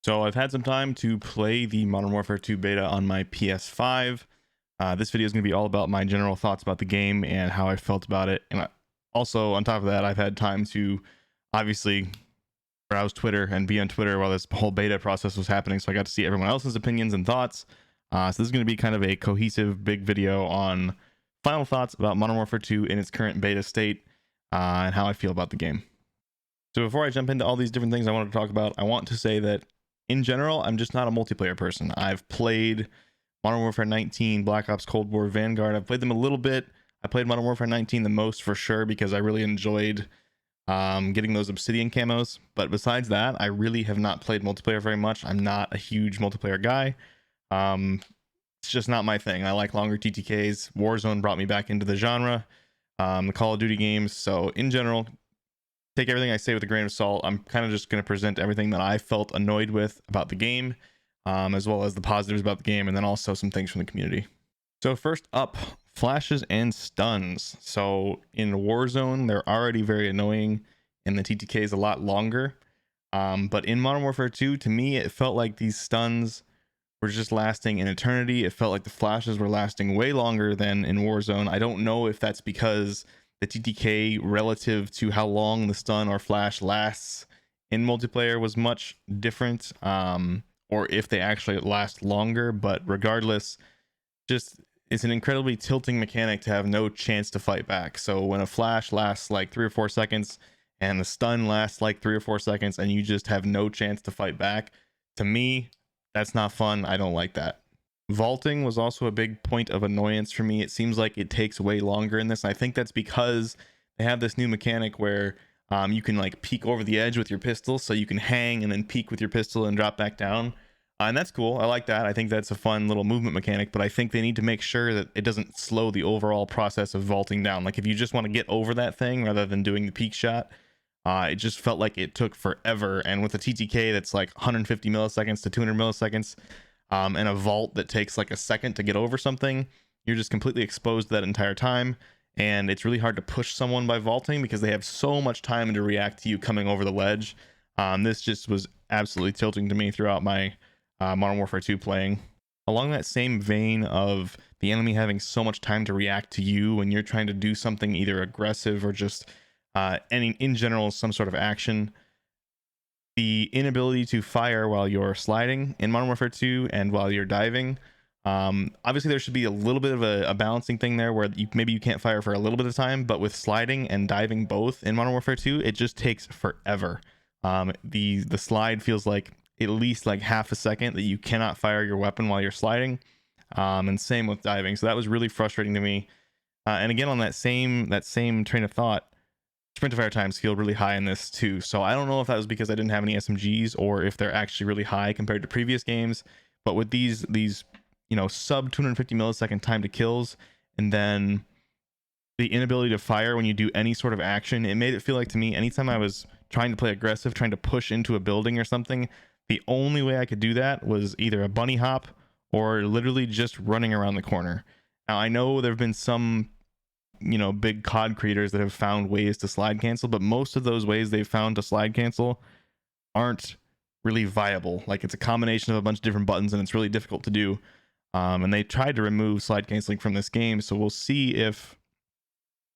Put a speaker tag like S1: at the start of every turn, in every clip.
S1: So I've had some time to play the Modern Warfare 2 beta on my PS5. This video is going to be all about my general thoughts about the game and how I felt about it. And also, on top of that, I've had time to obviously browse Twitter and be on Twitter while this whole beta process was happening. So I got to see everyone else's opinions and thoughts. So this is going to be kind of a cohesive big video on final thoughts about Modern Warfare 2 in its current beta state and how I feel about the game. So before I jump into all these different things I wanted to talk about, I want to say that in general, I'm just not a multiplayer person. I've played Modern Warfare 19, Black Ops Cold War, Vanguard. I've played them a little bit. I played Modern Warfare 19 the most for sure because I really enjoyed getting those obsidian camos. But besides that, I really have not played multiplayer very much. I'm not a huge multiplayer guy. It's just not my thing. I like longer TTKs. Warzone brought me back into the genre. The Call of Duty games. So in general, take everything I say with a grain of salt. I'm kind of just going to present everything that I felt annoyed with about the game, as well as the positives about the game, and then also some things from the community. So first up, flashes and stuns. So in Warzone, they're already very annoying, and the TTK is a lot longer. But in Modern Warfare 2, to me, it felt like these stuns were just lasting an eternity. It felt like the flashes were lasting way longer than in Warzone. I don't know if that's because the TTK relative to how long the stun or flash lasts in multiplayer was much different, or if they actually last longer. But regardless, just it's an incredibly tilting mechanic to have no chance to fight back. So when a flash lasts like 3 or 4 seconds and the stun lasts like 3 or 4 seconds and you just have no chance to fight back, to me, that's not fun. I don't like that. Vaulting was also a big point of annoyance for me. It seems like it takes way longer in this. I think that's because they have this new mechanic where you can like peek over the edge with your pistol, so you can hang and then peek with your pistol and drop back down. And that's cool. I like that. I think that's a fun little movement mechanic, but I think they need to make sure that it doesn't slow the overall process of vaulting down. Like if you just want to get over that thing rather than doing the peek shot, it just felt like it took forever. And with a TTK that's like 150 milliseconds to 200 milliseconds, and a vault that takes like a second to get over something, you're just completely exposed that entire time. And it's really hard to push someone by vaulting because they have so much time to react to you coming over the ledge. This just was absolutely tilting to me throughout my Modern Warfare 2 playing. Along that same vein of the enemy having so much time to react to you when you're trying to do something either aggressive or just in general some sort of action, the inability to fire while you're sliding in Modern Warfare 2 and while you're diving. Obviously there should be a little bit of a balancing thing there where maybe you can't fire for a little bit of time, but with sliding and diving both in Modern Warfare 2, it just takes forever. The slide feels like at least like half a second that you cannot fire your weapon while you're sliding, and same with diving. So that was really frustrating to me. And again, on that same train of thought, sprint to fire times feel really high in this too. So I don't know if that was because I didn't have any SMGs or if they're actually really high compared to previous games. But with these sub 250 millisecond time to kills, and then the inability to fire when you do any sort of action, it made it feel like to me anytime I was trying to play aggressive, trying to push into a building or something, the only way I could do that was either a bunny hop or literally just running around the corner. Now I know there have been some big COD creators that have found ways to slide cancel, but most of those ways they've found to slide cancel aren't really viable. Like it's a combination of a bunch of different buttons and it's really difficult to do. And they tried to remove slide canceling from this game, so we'll see if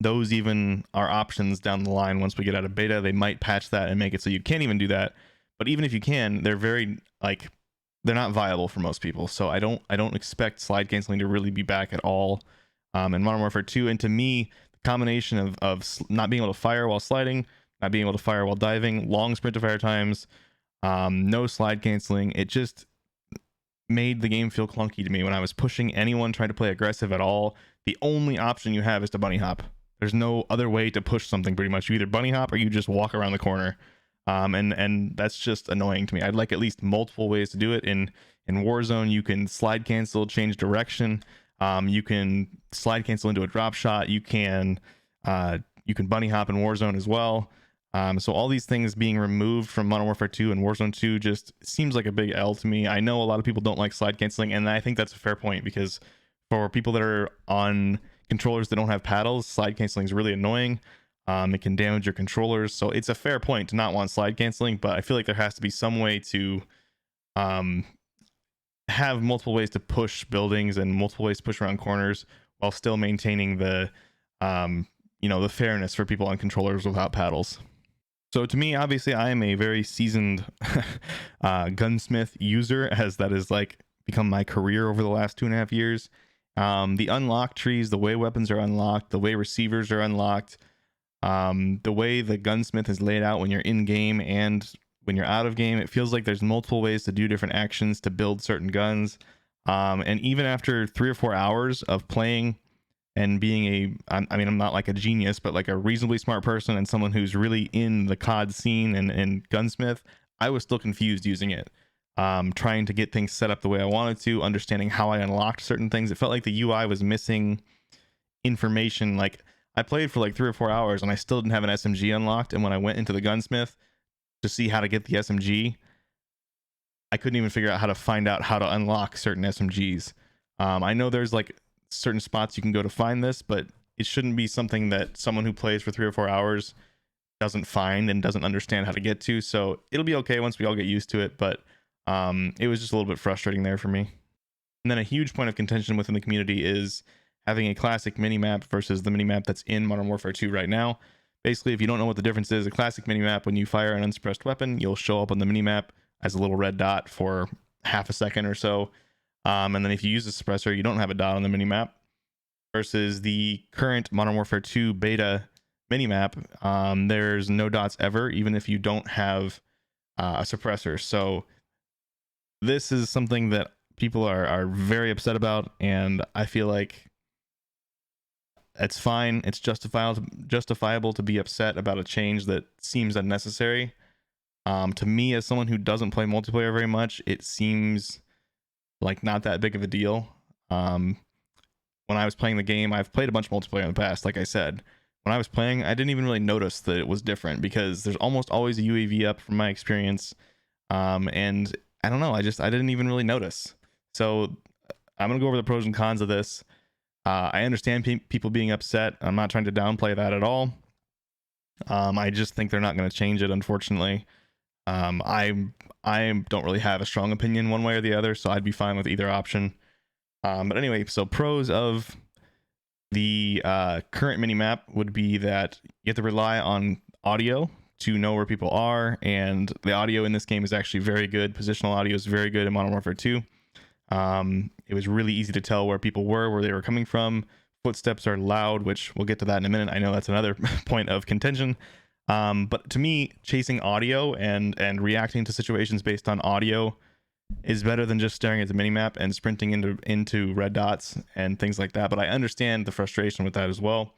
S1: those even are options down the line. Once we get out of beta, they might patch that and make it so you can't even do that. But even if you can, they're they're not viable for most people. So I don't expect slide canceling to really be back at all in Modern Warfare 2. And to me, the combination of not being able to fire while sliding, not being able to fire while diving, long sprint to fire times, no slide canceling, it just made the game feel clunky to me. When I was pushing anyone trying to play aggressive at all, the only option you have is to bunny hop. There's no other way to push something pretty much. You either bunny hop or you just walk around the corner. And that's just annoying to me. I'd like at least multiple ways to do it. In Warzone, you can slide cancel, change direction. You can slide cancel into a drop shot. You can bunny hop in Warzone as well. So all these things being removed from Modern Warfare 2 and Warzone 2 just seems like a big L to me. I know a lot of people don't like slide canceling, and I think that's a fair point, because for people that are on controllers that don't have paddles, slide canceling is really annoying. It can damage your controllers, so it's a fair point to not want slide canceling, but I feel like there has to be some way to have multiple ways to push buildings and multiple ways to push around corners while still maintaining the the fairness for people on controllers without paddles. So to me, obviously, I am a very seasoned Gunsmith user, as that has like become my career over the last 2.5 years. The unlocked trees, the way weapons are unlocked, the way receivers are unlocked, the way the Gunsmith is laid out when you're in game and when you're out of game, it feels like there's multiple ways to do different actions to build certain guns. And even after 3 or 4 hours of playing and being I'm not like a genius, but like a reasonably smart person and someone who's really in the COD scene and Gunsmith, I was still confused using it. Trying to get things set up the way I wanted to, understanding how I unlocked certain things. It felt like the UI was missing information. Like I played for like 3 or 4 hours and I still didn't have an SMG unlocked. And when I went into the Gunsmith to see how to get the SMG, I couldn't even figure out how to find out how to unlock certain SMGs. I know there's like certain spots you can go to find this, but it shouldn't be something that someone who plays for 3 or 4 hours doesn't find and doesn't understand how to get to. So it'll be okay once we all get used to it, but it was just a little bit frustrating there for me. And then a huge point of contention within the community is having a classic minimap versus the minimap that's in Modern Warfare 2 right now. Basically, if you don't know what the difference is, a classic minimap, when you fire an unsuppressed weapon, you'll show up on the minimap as a little red dot for half a second or so. And then if you use a suppressor, you don't have a dot on the minimap. Versus the current Modern Warfare 2 beta minimap, there's no dots ever, even if you don't have a suppressor. So this is something that people are very upset about, and I feel like it's fine. It's justifiable to be upset about a change that seems unnecessary. To me, as someone who doesn't play multiplayer very much, it seems like not that big of a deal. When I was playing the game, I've played a bunch of multiplayer in the past, like I said. When I was playing, I didn't even really notice that it was different because there's almost always a UAV up from my experience. And I don't know, I didn't even really notice. So I'm going to go over the pros and cons of this. I understand people being upset. I'm not trying to downplay that at all. I just think they're not going to change it, unfortunately. I don't really have a strong opinion one way or the other, so I'd be fine with either option. But anyway, so pros of the current minimap would be that you have to rely on audio to know where people are, and the audio in this game is actually very good. Positional audio is very good in Modern Warfare 2. It was really easy to tell where people were, where they were coming from. Footsteps are loud, which we'll get to that in a minute. I know that's another point of contention. But to me, chasing audio and reacting to situations based on audio is better than just staring at the minimap and sprinting into red dots and things like that. But I understand the frustration with that as well.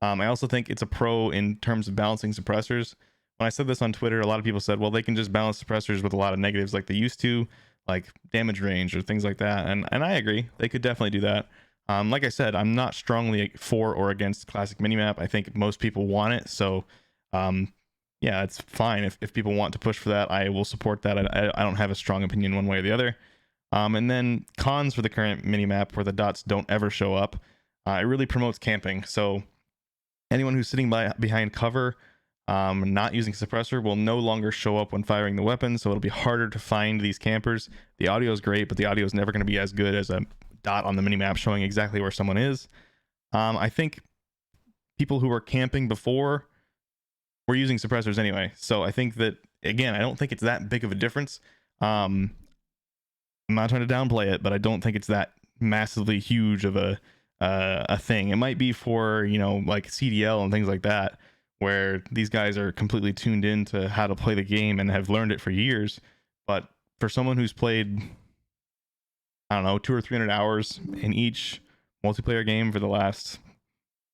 S1: I also think it's a pro in terms of balancing suppressors. When I said this on Twitter, a lot of people said, well, they can just balance suppressors with a lot of negatives like they used to, like damage range or things like that. And I agree, they could definitely do that. Like I said, I'm not strongly for or against classic minimap. I think most people want it. So yeah, it's fine. If people want to push for that, I will support that. I don't have a strong opinion one way or the other. And then cons for the current minimap where the dots don't ever show up. It really promotes camping. So anyone who's sitting behind cover, not using suppressor, will no longer show up when firing the weapon. So it'll be harder to find these campers. The audio is great, but the audio is never going to be as good as a dot on the minimap showing exactly where someone is. I think people who were camping before were using suppressors anyway. So I think that, again, I don't think it's that big of a difference. I'm not trying to downplay it, but I don't think it's that massively huge of a thing. It might be for, like CDL and things like that, where these guys are completely tuned in to how to play the game and have learned it for years. But for someone who's played, I don't know, 200 or 300 hours in each multiplayer game for the last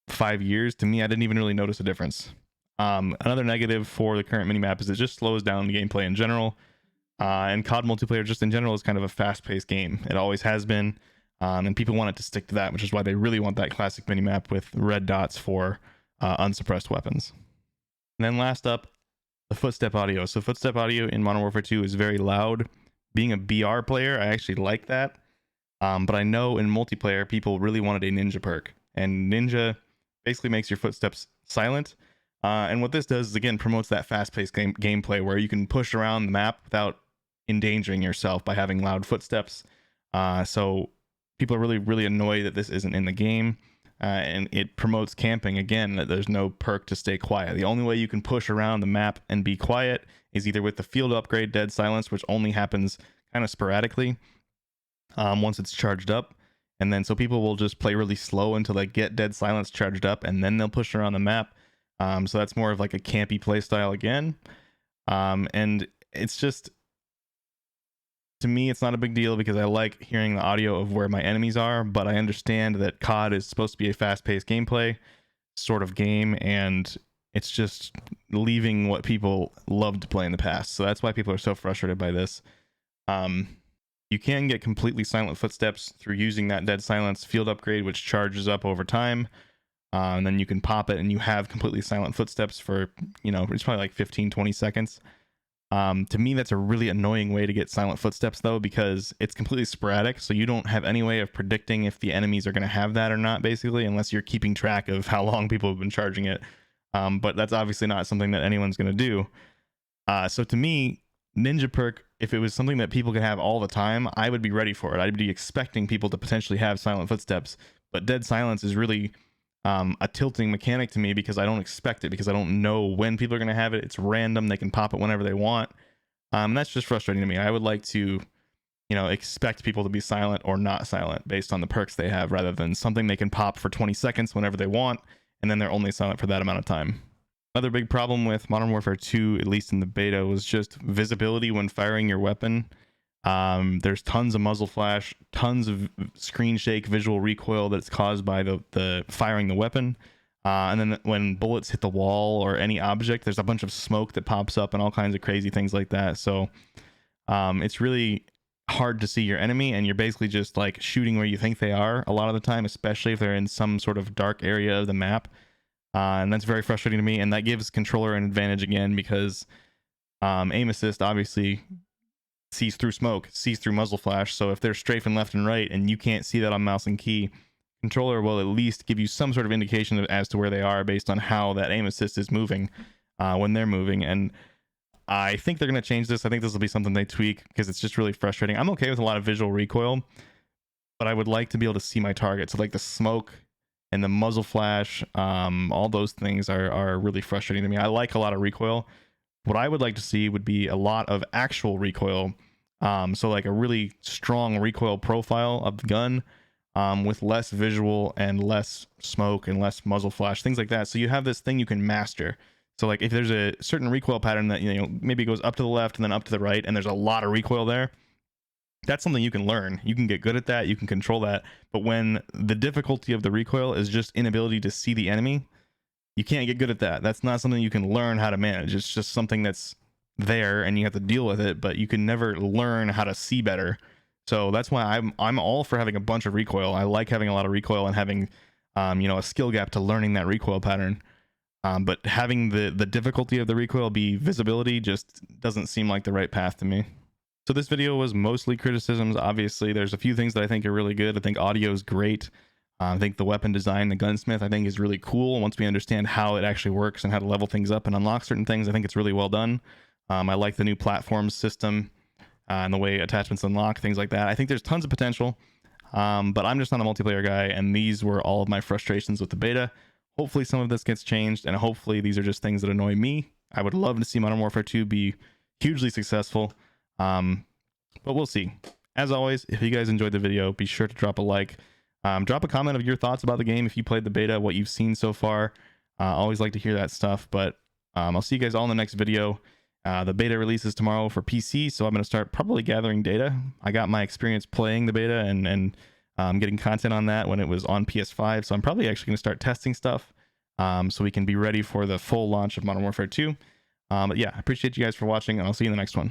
S1: 5 years, to me, I didn't even really notice a difference. Another negative for the current minimap is it just slows down the gameplay in general. And COD multiplayer just in general is kind of a fast-paced game. It always has been. And people want it to stick to that, which is why they really want that classic minimap with red dots for unsuppressed weapons. And then last up, the footstep audio. So footstep audio in Modern Warfare 2 is very loud. Being a BR player, I actually like that. But I know in multiplayer, people really wanted a ninja perk. And ninja basically makes your footsteps silent. And what this does is, again, promotes that fast-paced gameplay where you can push around the map without endangering yourself by having loud footsteps. So people are really annoyed that this isn't in the game. And it promotes camping again, that there's no perk to stay quiet. The only way you can push around the map and be quiet is either with the field upgrade Dead Silence, which only happens kind of sporadically once it's charged up. And then so people will just play really slow until they get Dead Silence charged up, and then they'll push around the map. So that's more of like a campy playstyle again. And it's just, to me, it's not a big deal because I like hearing the audio of where my enemies are, but I understand that COD is supposed to be a fast-paced gameplay sort of game, and it's just leaving what people loved to play in the past. So that's why people are so frustrated by this. You can get completely silent footsteps through using that Dead Silence field upgrade, which charges up over time. And then you can pop it and you have completely silent footsteps for, it's probably like 15-20 seconds. To me, that's a really annoying way to get silent footsteps, though, because it's completely sporadic, so you don't have any way of predicting if the enemies are going to have that or not, basically, unless you're keeping track of how long people have been charging it. But that's obviously not something that anyone's going to do. So to me, Ninja perk, if it was something that people could have all the time, I would be ready for it. I'd be expecting people to potentially have silent footsteps, but Dead Silence is really a tilting mechanic to me because I don't expect it, because I don't know when people are going to have it. It's random. They can pop it whenever they want. That's just frustrating to me. I would like to, expect people to be silent or not silent based on the perks they have, rather than something they can pop for 20 seconds whenever they want, and then they're only silent for that amount of time. Another big problem with Modern Warfare 2, at least in the beta, was just visibility when firing your weapon. There's tons of muzzle flash, tons of screen shake, visual recoil that's caused by the firing the weapon. And then when bullets hit the wall or any object, there's a bunch of smoke that pops up and all kinds of crazy things like that. So it's really hard to see your enemy, and you're basically just like shooting where you think they are a lot of the time, especially if they're in some sort of dark area of the map. And that's very frustrating to me, and that gives controller an advantage again, because aim assist obviously sees through smoke, sees through muzzle flash. So if they're strafing left and right and you can't see that on mouse and key, controller will at least give you some sort of indication as to where they are based on how that aim assist is moving when they're moving. And I think they're going to change this. I think this will be something they tweak, because it's just really frustrating. I'm okay with a lot of visual recoil, but I would like to be able to see my target. So like the smoke and the muzzle flash, all those things are really frustrating to me. I like a lot of recoil. What I would like to see would be a lot of actual recoil. So like a really strong recoil profile of the gun, with less visual and less smoke and less muzzle flash, things like that. So you have this thing you can master. So like if there's a certain recoil pattern that, maybe goes up to the left and then up to the right, and there's a lot of recoil there, that's something you can learn. You can get good at that. You can control that. But when the difficulty of the recoil is just inability to see the enemy, you can't get good at that. That's not something you can learn how to manage. It's just something that's there and you have to deal with it, but you can never learn how to see better. So that's why I'm all for having a bunch of recoil. I like having a lot of recoil and having a skill gap to learning that recoil pattern. But having the difficulty of the recoil be visibility just doesn't seem like the right path to me. So this video was mostly criticisms. Obviously, there's a few things that I think are really good. I think audio is great. I think the weapon design, the Gunsmith, I think is really cool. Once we understand how it actually works and how to level things up and unlock certain things, I think it's really well done. I like the new platform system and the way attachments unlock, things like that. I think there's tons of potential, but I'm just not a multiplayer guy, and these were all of my frustrations with the beta. Hopefully some of this gets changed, and hopefully these are just things that annoy me. I would love to see Modern Warfare 2 be hugely successful, but we'll see. As always, if you guys enjoyed the video, be sure to drop a like. Drop a comment of your thoughts about the game if you played the beta, what you've seen so far. Always like to hear that stuff, but I'll see you guys all in the next video. The beta releases tomorrow for PC, so I'm going to start probably gathering data. I got my experience playing the beta and getting content on that when it was on PS5, so I'm probably actually going to start testing stuff so we can be ready for the full launch of Modern Warfare 2. But yeah, I appreciate you guys for watching, and I'll see you in the next one.